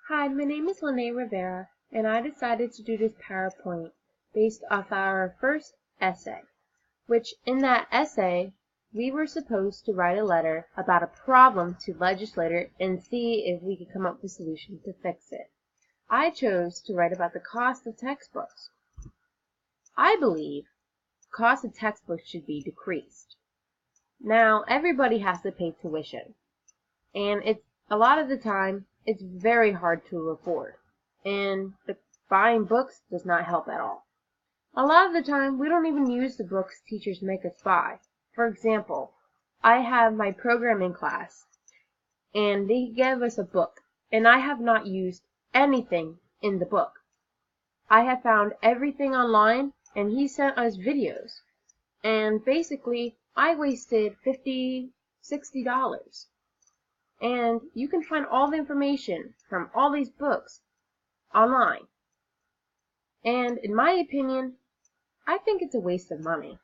Hi, my name is Lene Rivera, and I decided to do this PowerPoint based off our first essay, which in that essay, we were supposed to write a letter about a problem to legislator and see if we could come up with a solution to fix it. I chose to write about the cost of textbooks. I believe the cost of textbooks should be decreased. Now, everybody has to pay tuition, and a lot of the time, it's very hard to afford, and buying books does not help at all. A lot of the time, we don't even use the books teachers make us buy. For example, I have my programming class, and they give us a book, and I have not used anything in the book. I have found everything online, and he sent us videos, and basically, I wasted $50, $60. And you can find all the information from all these books online. And in my opinion, I think it's a waste of money.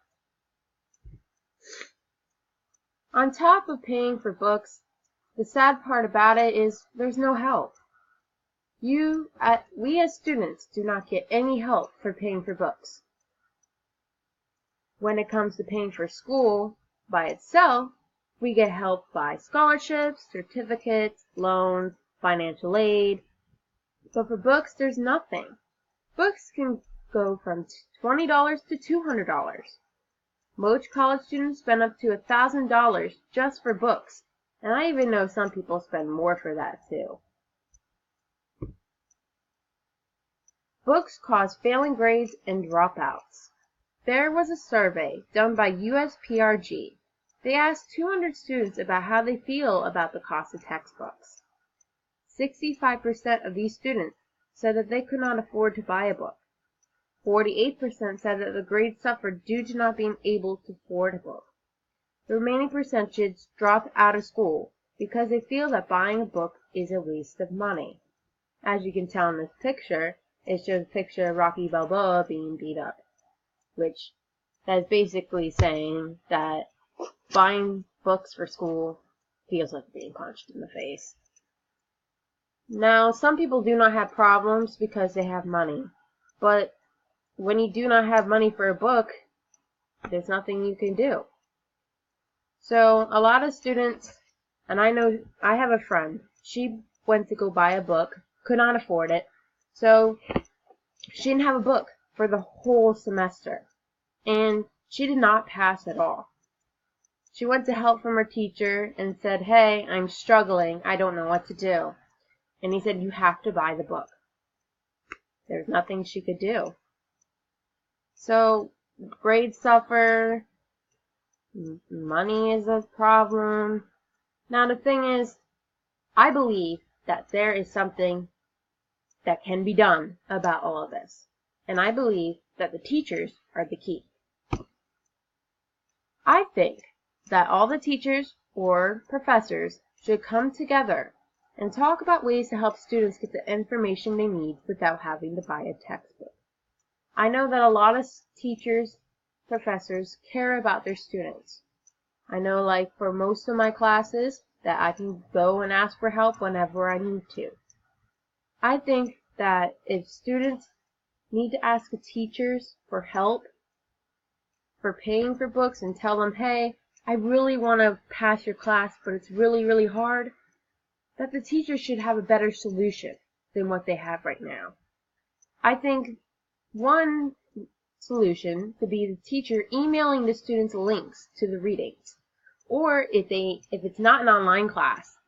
On top of paying for books, the sad part about it is there's no help. We as students do not get any help for paying for books. When it comes to paying for school by itself, we get help by scholarships, certificates, loans, financial aid. But for books, there's nothing. Books can go from $20 to $200. Most college students spend up to $1,000 just for books, and I even know some people spend more for that too. Books cause failing grades and dropouts. There was a survey done by USPRG. They asked 200 students about how they feel about the cost of textbooks. 65% of these students said that they could not afford to buy a book. 48% said that the grades suffered due to not being able to afford a book. The remaining percentage dropped out of school because they feel that buying a book is a waste of money. As you can tell in this picture, it shows a picture of Rocky Balboa being beat up, which is basically saying that buying books for school feels like being punched in the face. Now, some people do not have problems because they have money, but when you do not have money for a book, there's nothing you can do. So a lot of students, and I have a friend, she went to go buy a book, could not afford it, so she didn't have a book for the whole semester, and she did not pass at all. She went to help from her teacher and said, "Hey, I'm struggling, I don't know what to do." And he said, "You have to buy the book." There's nothing she could do. So grades suffer, money is a problem. Now the thing is, I believe that there is something that can be done about all of this. And I believe that the teachers are the key. I think that all the teachers or professors should come together and talk about ways to help students get the information they need without having to buy a textbook. I know that a lot of teachers, professors care about their students. I know, like, for most of my classes that I can go and ask for help whenever I need to. I think that if students need to ask teachers for help for paying for books and tell them, "Hey, I really want to pass your class, but it's really, really hard," that the teachers should have a better solution than what they have right now. I think one solution could be the teacher emailing the students links to the readings. Or if it's not an online class,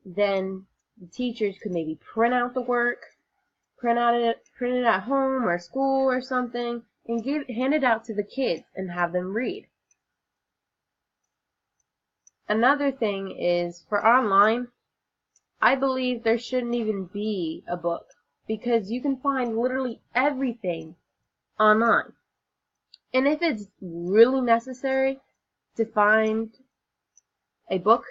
then the teachers could maybe print out the work, print it at home or school or something, and hand it out to the kids and have them read. Another thing is, for online, I believe there shouldn't even be a book, because you can find literally everything online. And if it's really necessary to find a book,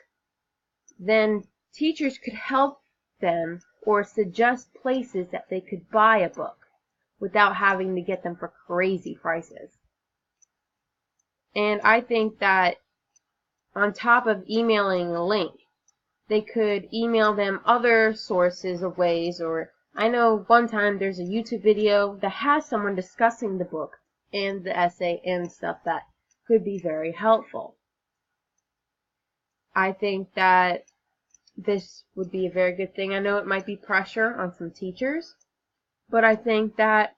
then teachers could help them or suggest places that they could buy a book without having to get them for crazy prices. And I think that on top of emailing a link, they could email them other sources of ways, or I know one time there's a YouTube video that has someone discussing the book and the essay and stuff that could be very helpful. I think that this would be a very good thing. I know it might be pressure on some teachers, but I think that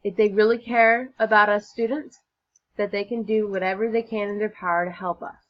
if they really care about us students, that they can do whatever they can in their power to help us.